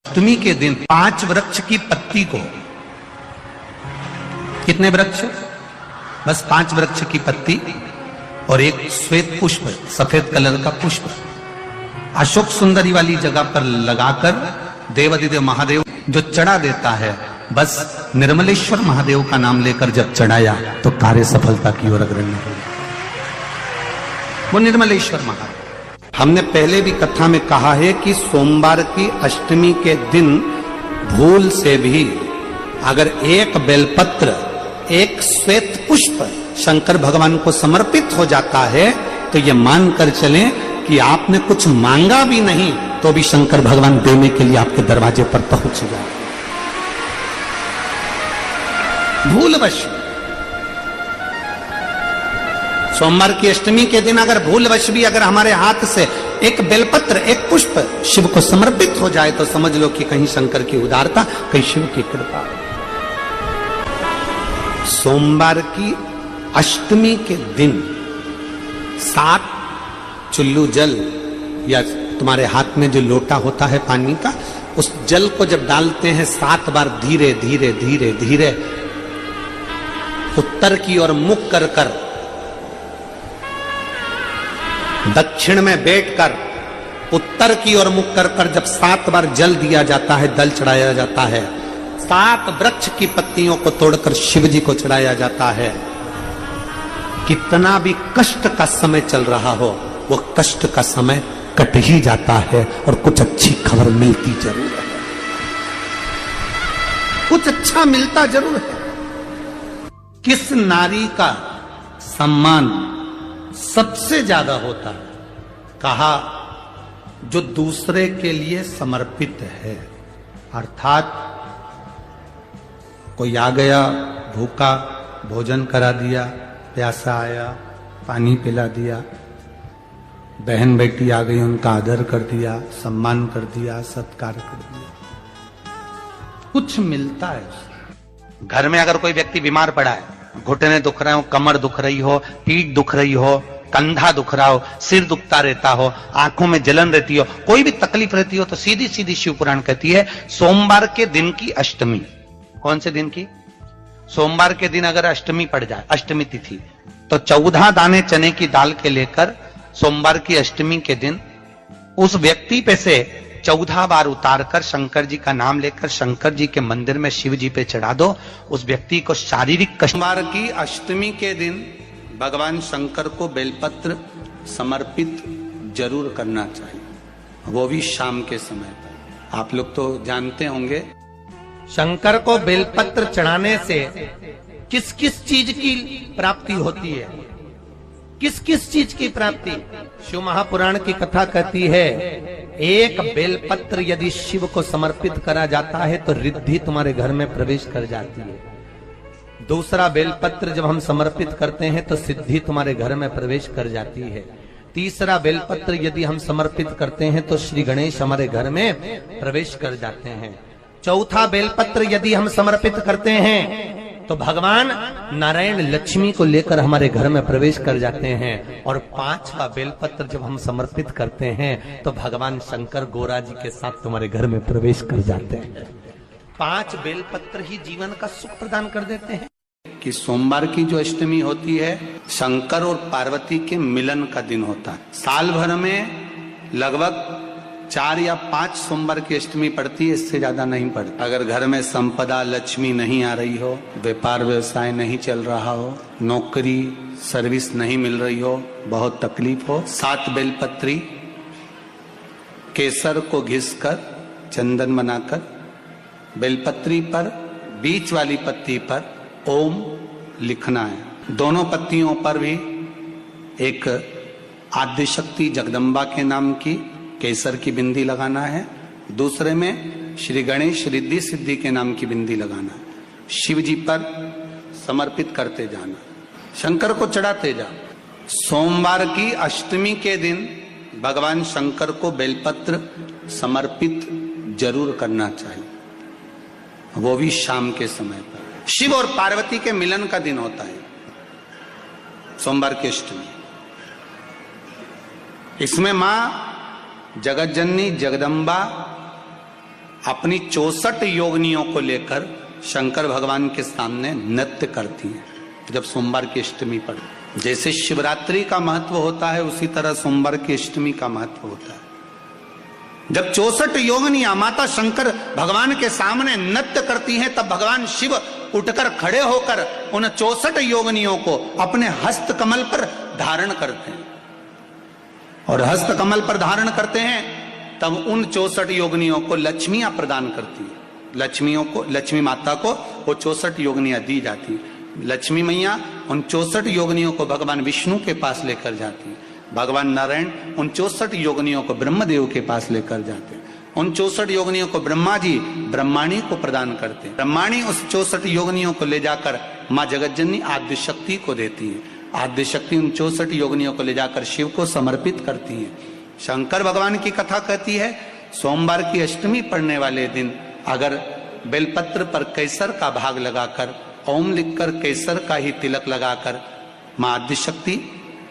अष्टमी के दिन 5 वृक्ष की पत्ती को, कितने वृक्ष? बस 5 वृक्ष की पत्ती और एक श्वेत पुष्प, सफेद कलर का पुष्प अशोक सुंदरी वाली जगह पर लगाकर देवाधिदेव महादेव जो चढ़ा देता है, बस निर्मलेश्वर महादेव का नाम लेकर जब चढ़ाया तो कार्य सफलता की ओर अग्रणी हो। वो निर्मलेश्वर महादेव। हमने पहले भी कथा में कहा है कि सोमवार की अष्टमी के दिन भूल से भी अगर एक बेलपत्र, एक श्वेत पुष्प शंकर भगवान को समर्पित हो जाता है तो ये मानकर चलें कि आपने कुछ मांगा भी नहीं तो भी शंकर भगवान देने के लिए आपके दरवाजे पर पहुंच जाए। भूलवश सोमवार की अष्टमी के दिन अगर भूलवश भी अगर हमारे हाथ से एक बेलपत्र, एक पुष्प शिव को समर्पित हो जाए तो समझ लो कि कहीं शंकर की उदारता, कहीं शिव की कृपा। सोमवार की अष्टमी के दिन 7 चुल्लू जल या तुम्हारे हाथ में जो लोटा होता है पानी का, उस जल को जब डालते हैं 7 बार धीरे धीरे धीरे धीरे उत्तर की ओर मुख कर कर, दक्षिण में बैठकर उत्तर की ओर मुख कर कर जब 7 बार जल दिया जाता है, दल चढ़ाया जाता है, 7 वृक्ष की पत्तियों को तोड़कर शिव जी को चढ़ाया जाता है। कितना भी कष्ट का समय चल रहा हो, वो कष्ट का समय कट ही जाता है और कुछ अच्छी खबर मिलती जरूर है, कुछ अच्छा मिलता जरूर है। किस नारी का सम्मान सबसे ज्यादा होता है? कहा, जो दूसरे के लिए समर्पित है। अर्थात कोई आ गया भूखा, भोजन करा दिया, प्यासा आया पानी पिला दिया, बहन बेटी आ गई उनका आदर कर दिया, सम्मान कर दिया, सत्कार कर दिया, कुछ मिलता है। घर में अगर कोई व्यक्ति बीमार पड़ा है, घुटने दुख रहे हो, कमर दुख रही हो, पीठ दुख रही हो, कंधा दुख रहा हो, सिर दुखता रहता हो, आंखों में जलन रहती हो, कोई भी तकलीफ रहती हो, तो सीधी सीधी शिव पुराण कहती है सोमवार के दिन की अष्टमी। कौन से दिन की? सोमवार के दिन अगर अष्टमी पड़ जाए, अष्टमी तिथि, तो 14 दाने चने की दाल के लेकर सोमवार की अष्टमी के दिन उस व्यक्ति पे से 14 बार उतारकर शंकर जी का नाम लेकर शंकर जी के मंदिर में शिव जी पे चढ़ा दो। उस व्यक्ति को शारीरिक कष्ट। सोमवार की अष्टमी के दिन भगवान शंकर को बेलपत्र समर्पित जरूर करना चाहिए, वो भी शाम के समय पर। आप लोग तो जानते होंगे शंकर को बेलपत्र चढ़ाने से किस किस चीज की प्राप्ति होती है, किस किस चीज की प्राप्ति? शिव महापुराण की कथा कहती है, एक बेलपत्र यदि शिव को समर्पित करा जाता है तो रिद्धि तुम्हारे घर में प्रवेश कर जाती है। दूसरा बेलपत्र जब हम समर्पित करते हैं तो सिद्धि तुम्हारे घर में प्रवेश कर जाती है। तीसरा बेलपत्र यदि हम समर्पित करते हैं तो श्री गणेश हमारे घर में प्रवेश कर जाते हैं। चौथा बेलपत्र यदि हम समर्पित करते हैं तो भगवान नारायण लक्ष्मी को लेकर हमारे घर में प्रवेश कर जाते हैं। और 5वां बेलपत्र जब हम समर्पित करते हैं तो भगवान शंकर गोरा जी के साथ तुम्हारे घर में प्रवेश कर जाते हैं। 5 बेलपत्र ही जीवन का सुख प्रदान कर देते हैं। कि सोमवार की जो अष्टमी होती है, शंकर और पार्वती के मिलन का दिन होता है। साल भर में लगभग 4 या 5 सोमवार की अष्टमी पड़ती है, इससे ज्यादा नहीं पड़ती। अगर घर में संपदा लक्ष्मी नहीं आ रही हो, व्यापार व्यवसाय नहीं चल रहा हो, नौकरी सर्विस नहीं मिल रही हो, बहुत तकलीफ हो, 7 बेलपत्री केसर को घिसकर चंदन बनाकर बेलपत्री पर बीच वाली पत्ती पर ओम लिखना है। दोनों पत्तियों पर भी एक आद्यशक्ति जगदम्बा के नाम की केसर की बिंदी लगाना है, दूसरे में श्री गणेश रिद्धि सिद्धि के नाम की बिंदी लगाना है। शिव जी पर समर्पित करते जाना, शंकर को चढ़ाते जाओ। सोमवार की अष्टमी के दिन भगवान शंकर को बेलपत्र समर्पित जरूर करना चाहिए, वो भी शाम के समय पर। शिव और पार्वती के मिलन का दिन होता है सोमवार की अष्टमी। इसमें मां जगत जननी जगदम्बा अपनी 64 योगिनियों को लेकर शंकर भगवान के सामने नृत्य करती हैं जब सोमवार की अष्टमी पर। जैसे शिवरात्रि का महत्व होता है उसी तरह सोमवार की अष्टमी का महत्व होता है। जब 64 योगिनियां माता शंकर भगवान के सामने नृत्य करती हैं तब भगवान शिव उठकर खड़े होकर उन 64 योगिनियों को अपने हस्त कमल पर धारण करते हैं और हस्त कमल पर धारण करते हैं तब उन 64 योगिनियों को लक्ष्मियां प्रदान करती है। लक्ष्मी माता को वो 64 योगिनियां दी जाती है। लक्ष्मी मैया उन 64 योगिनियों को भगवान विष्णु के पास लेकर जाती है। भगवान नारायण उन 64 योगिनियों को ब्रह्मदेव के पास लेकर जाते हैं। उन 64 योगिनियों को ब्रह्मा जी ब्रह्माणी को प्रदान करते हैं। ब्रह्माणी उस 64 योगिनियों को ले जाकर माँ जगतजननी आद्य शक्ति को देती है। आद्य शक्ति उन 64 योगिनियों को ले जाकर शिव को समर्पित करती है। शंकर भगवान की कथा कहती है सोमवार की अष्टमी पढ़ने वाले दिन अगर बेलपत्र पर केसर का भाग लगाकर ओम लिखकर केसर का ही तिलक लगाकर माँ आद्य शक्ति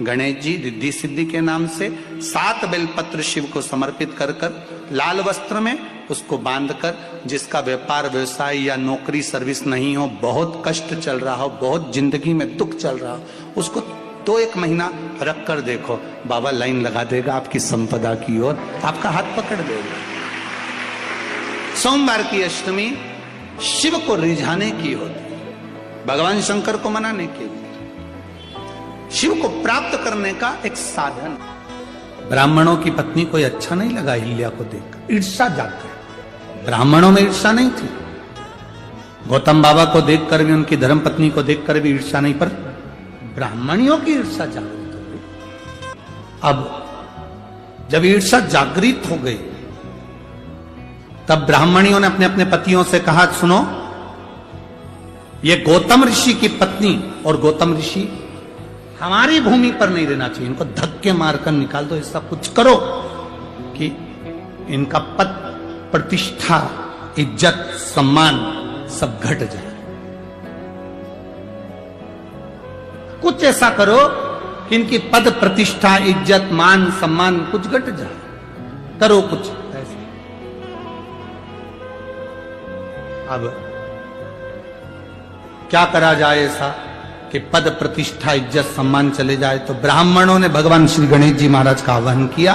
गणेश जी रिद्धि सिद्धि के नाम से 7 बेलपत्र शिव को समर्पित कर लाल वस्त्र में उसको बांधकर, जिसका व्यापार व्यवसाय या नौकरी सर्विस नहीं हो, बहुत कष्ट चल रहा हो, बहुत जिंदगी में दुख चल रहा हो, उसको 2-1 महीना रख कर देखो, बाबा लाइन लगा देगा आपकी संपदा की ओर, आपका हाथ पकड़ देगा। सोमवार की अष्टमी शिव को रिझाने की होती है, भगवान शंकर को मनाने के लिए, शिव को प्राप्त करने का एक साधन। ब्राह्मणों की पत्नी कोई अच्छा नहीं लगा अहिल्या को देखकर, ईर्ष्या जाग गई। ब्राह्मणों में ईर्ष्या नहीं थी, गौतम बाबा को देखकर भी, उनकी धर्म पत्नी को देखकर भी ईर्ष्या नहीं, पर ब्राह्मणियों की ईर्ष्या जागृत हो गई। अब जब ईर्ष्या जागृत हो गई तब ब्राह्मणियों ने अपने अपने पतियों से कहा सुनो, ये गौतम ऋषि की पत्नी और गौतम ऋषि हमारी भूमि पर नहीं रहना चाहिए, इनको धक्के मारकर निकाल दो, ऐसा कुछ करो कि इनका पद प्रतिष्ठा इज्जत सम्मान सब घट जाए, कुछ ऐसा करो कि इनकी पद प्रतिष्ठा इज्जत मान सम्मान कुछ घट जाए, करो कुछ ऐसा। अब क्या करा जाए ऐसा कि पद प्रतिष्ठा इज्जत सम्मान चले जाए? तो ब्राह्मणों ने भगवान श्री गणेश जी महाराज का आवाहन किया।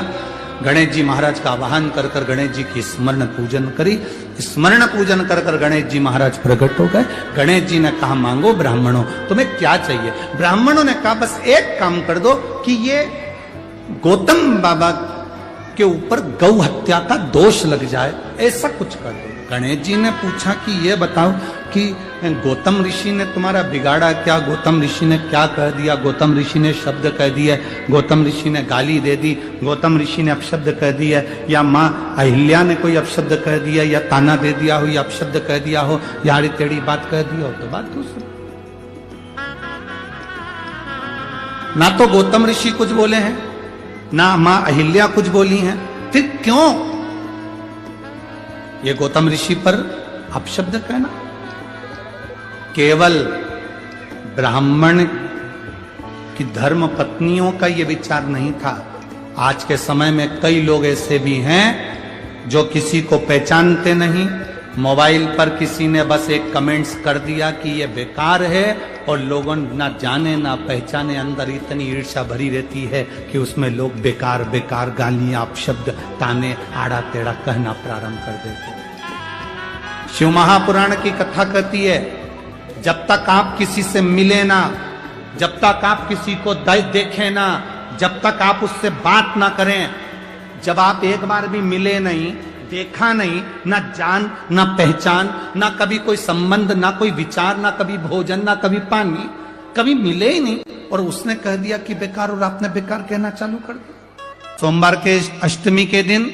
गणेश जी महाराज का आवाहन कर कर गणेश जी की स्मरण पूजन करी। स्मरण पूजन कर कर गणेश जी महाराज प्रकट हो गए। गणेश जी ने कहा मांगो ब्राह्मणों, तुम्हें क्या चाहिए? ब्राह्मणों ने कहा बस एक काम कर दो कि ये गौतम बाबा के ऊपर गौ हत्या का दोष लग जाए, ऐसा कुछ कर दो। गणेश जी ने पूछा कि ये बताओ कि गौतम ऋषि ने तुम्हारा बिगाड़ा क्या? गौतम ऋषि ने क्या कह दिया? गौतम ऋषि ने शब्द कह दिया, गौतम ऋषि ने गाली दे दी, गौतम ऋषि ने अपशब्द कह दिया, या माँ अहिल्या ने कोई अपशब्द कह दिया, या ताना दे दिया हो, या अपशब्द कह दिया हो, या आड़ी टेढ़ी बात कह दिया हो, तो बात दूसरी। ना तो गौतम ऋषि कुछ बोले हैं, ना माँ अहिल्या कुछ बोली हैं, फिर क्यों ये गौतम ऋषि पर अपशब्द कहना? केवल ब्राह्मण की धर्म पत्नियों का ये विचार नहीं था। आज के समय में कई लोग ऐसे भी हैं जो किसी को पहचानते नहीं, मोबाइल पर किसी ने बस एक कमेंट्स कर दिया कि ये बेकार है, और लोगों ना जाने ना पहचाने अंदर इतनी ईर्ष्या भरी रहती है कि उसमें लोग बेकार बेकार गालियां अपशब्द ताने आड़ा टेढ़ा कहना प्रारंभ कर देते हैं। शिव महापुराण की कथा कहती है जब तक आप किसी से मिले ना, जब तक आप किसी को देखें ना, जब तक आप उससे बात ना करें, जब आप एक बार भी मिले नहीं, देखा नहीं, ना जान ना पहचान, ना कभी कोई संबंध, ना कोई विचार, ना कभी भोजन, ना कभी पानी, कभी मिले ही नहीं, और उसने कह दिया कि बेकार, और आपने बेकार कहना चालू कर दिया। सोमवार के अष्टमी के दिन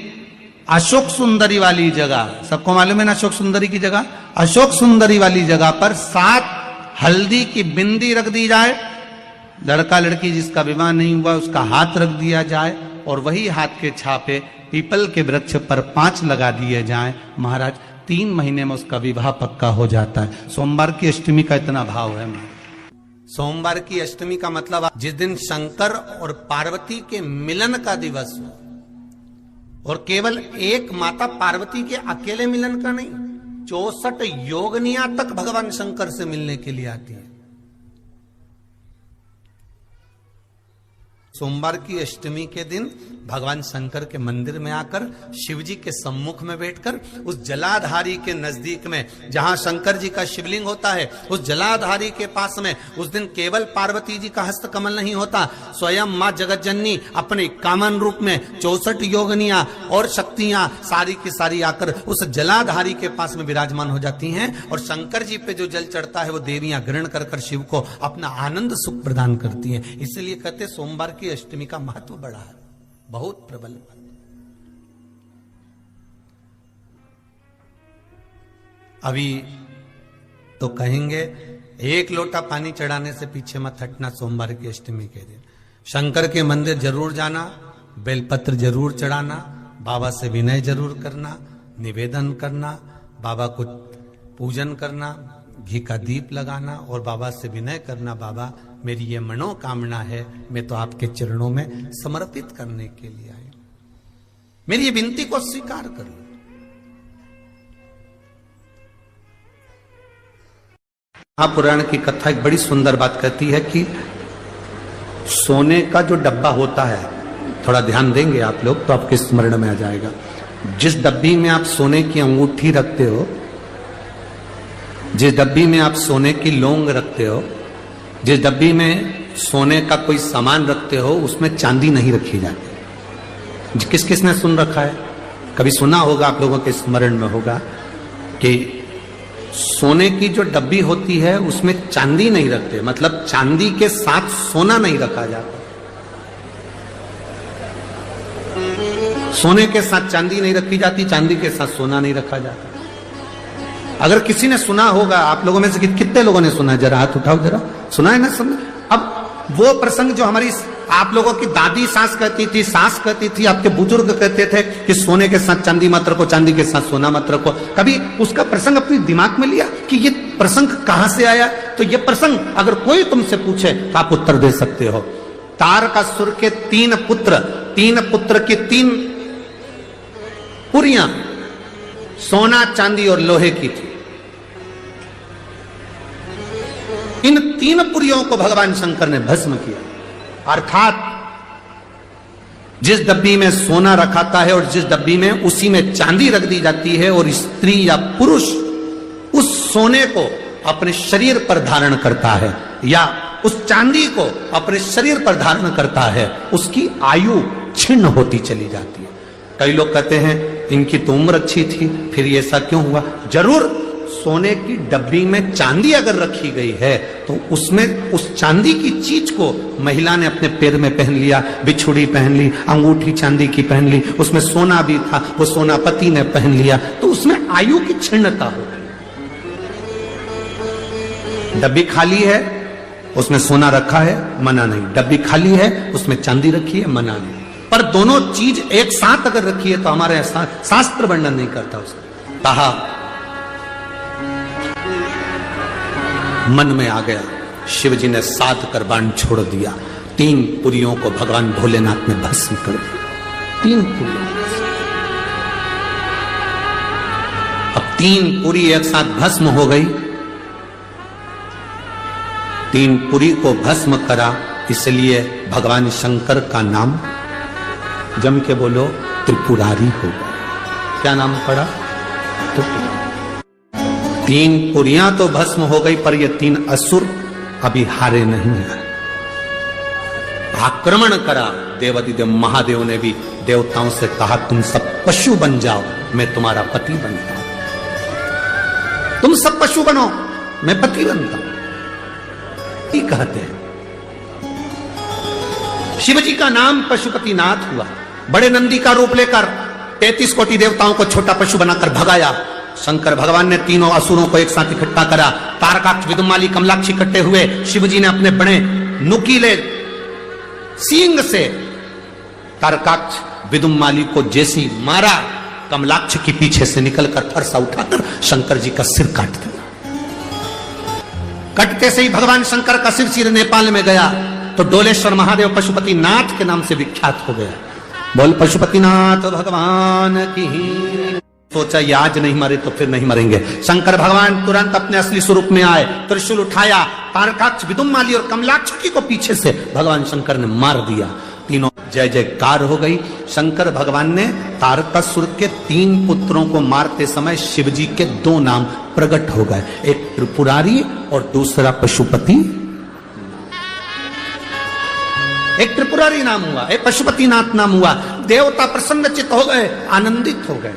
अशोक सुंदरी वाली जगह, सबको मालूम है ना अशोक सुंदरी की जगह, अशोक सुंदरी वाली जगह पर 7 हल्दी की बिंदी रख दी जाए, लड़का लड़की जिसका विवाह नहीं हुआ उसका हाथ रख दिया जाए, और वही हाथ के छापे पीपल के वृक्ष पर 5 लगा दिए जाएं। महाराज 3 महीने में उसका विवाह पक्का हो जाता है। सोमवार की अष्टमी का इतना भाव है। सोमवार की अष्टमी का मतलब जिस दिन शंकर और पार्वती के मिलन का दिवस हो, और केवल एक माता पार्वती के अकेले मिलन का नहीं, 64 योगनियां तक भगवान शंकर से मिलने के लिए आती है। सोमवार की अष्टमी के दिन भगवान शंकर के मंदिर में आकर शिव जी के सम्मुख में बैठकर उस जलाधारी के नजदीक में जहां शंकर जी का शिवलिंग होता है, उस जलाधारी के पास में उस दिन केवल पार्वती जी का हस्त कमल नहीं होता, स्वयं मां जगतजननी अपने कामन रूप में 64 योगनियां और शक्तियां सारी की सारी आकर उस जलाधारी के पास में विराजमान हो जाती हैं और शंकर जी पे जो जल चढ़ता है वो देवियां ग्रहण कर कर शिव को अपना आनंद सुख प्रदान करती हैं। इसलिए कहते सोमवार की अष्टमी का महत्व बड़ा है, बहुत प्रबल। अभी तो कहेंगे एक लोटा पानी चढ़ाने से पीछे मत हटना सोमवार की अष्टमी के दिन। शंकर के मंदिर जरूर जाना, बेलपत्र जरूर चढ़ाना, बाबा से विनय जरूर करना, निवेदन करना, बाबा को पूजन करना, घी का दीप लगाना और बाबा से विनय करना, बाबा मेरी ये मनोकामना है, मैं तो आपके चरणों में समर्पित करने के लिए आया, मेरी ये विनती को स्वीकार कर लो। महापुराण की कथा एक बड़ी सुंदर बात कहती है कि सोने का जो डब्बा होता है, थोड़ा ध्यान देंगे आप लोग तो आपके स्मरण में आ जाएगा। जिस डब्बी में आप सोने की अंगूठी रखते हो, जिस डब्बी में आप सोने की लौंग रखते हो, जिस डब्बी में सोने का कोई सामान रखते हो, उसमें चांदी नहीं रखी जाती। किस किस ने सुन रखा है, कभी सुना होगा, आप लोगों के स्मरण में होगा कि सोने की जो डब्बी होती है उसमें चांदी नहीं रखते, मतलब चांदी के साथ सोना नहीं रखा जाता। सोने के साथ चांदी नहीं रखी जाती, चांदी के साथ सोना नहीं रखा जाता। अगर किसी ने सुना होगा, आप लोगों में से कितने लोगों ने सुना है, जरा हाथ उठाओ, जरा सुना है ना सब। अब वो प्रसंग जो हमारी आप लोगों की दादी सास कहती थी, सास कहती थी, आपके बुजुर्ग कहते थे कि सोने के साथ चांदी मत रखो, चांदी के साथ सोना मत रखो, कभी उसका प्रसंग अपने दिमाग में लिया कि ये प्रसंग कहां से आया? तो ये प्रसंग अगर कोई तुमसे पूछे तो आप उत्तर दे सकते हो। तारकासुर के 3 पुत्र की 3 पुरियां सोना, चांदी और लोहे की थी। इन 3 पुरियों को भगवान शंकर ने भस्म किया, अर्थात जिस डब्बी में सोना रखाता है और जिस डब्बी में उसी में चांदी रख दी जाती है और स्त्री या पुरुष उस सोने को अपने शरीर पर धारण करता है या उस चांदी को अपने शरीर पर धारण करता है, उसकी आयु छिन्न होती चली जाती है। कई लोग कहते हैं इनकी तो उम्र अच्छी थी, फिर ये ऐसा क्यों हुआ? जरूर सोने की डब्बी में चांदी अगर रखी गई है तो उसमें उस चांदी की चीज को महिला ने अपने पैर में पहन लिया, बिछुड़ी पहन ली, अंगूठी चांदी की पहन ली, उसमें सोना भी था, वो सोना पति ने पहन लिया, तो उसमें आयु की क्षीणता हो। डब्बी खाली है, उसमें सोना रखा है, मना नहीं। डब्बी खाली है, उसमें चांदी रखी है, मना नहीं। पर दोनों चीज एक साथ अगर रखी है तो हमारे शास्त्र वर्णन नहीं करता उसका। कहा मन में आ गया, शिव जी ने 7 कर बाण छोड़ दिया, 3 पुरियों को भगवान भोलेनाथ ने भस्म कर दिया। 3 पुरियों, अब 3 पुरी एक साथ भस्म हो गई। 3 पुरी को भस्म करा, इसलिए भगवान शंकर का नाम जम के बोलो त्रिपुरारी हो गया। क्या नाम पड़ा? 3 पुरियां तो भस्म हो गई, पर ये 3 असुर अभी हारे नहीं है। आक्रमण करा, देवादिदेव महादेव ने भी देवताओं से कहा तुम सब पशु बन जाओ, मैं तुम्हारा पति बनता हूं। तुम सब पशु बनो, मैं पति बनता हूं। ये कहते हैं। शिव जी का नाम पशुपतिनाथ हुआ। बड़े नंदी का रूप लेकर 33 कोटि देवताओं को छोटा पशु बनाकर भगाया। शंकर भगवान ने तीनों असुरों को एक साथ इकट्ठा करा। तारकाक्ष, विदुमाली, कमलाक्ष इकट्ठे हुए। शिव जी ने अपने बड़े नुकीले सींग से तारकाक्ष, विदुमाली को जैसी मारा, कमलाक्ष की पीछे से निकलकर फरसा उठाकर शंकर जी का सिर काट दिया। कटते से ही भगवान शंकर का सिर नेपाल में गया तो डोलेश्वर महादेव पशुपति नाथ के नाम से विख्यात हो गया। बोल पशुपतिनाथ भगवान की। सोचा ये आज नहीं मरे तो फिर नहीं मरेंगे। शंकर भगवान तुरंत अपने असली स्वरूप में आए, त्रिशूल उठाया, तारकाक्ष, विदुमाली और कमलाक्षी को पीछे से भगवान शंकर ने मार दिया। तीनों जय जयकार हो गई। शंकर भगवान ने तारकासुर के 3 पुत्रों को मारते समय शिव जी के 2 नाम प्रकट हो गए, एक त्रिपुरारी और दूसरा पशुपति। एक त्रिपुरारी नाम हुआ, एक पशुपतिनाथ नाम हुआ। देवता प्रसन्नचित्त हो गए, आनंदित हो गए।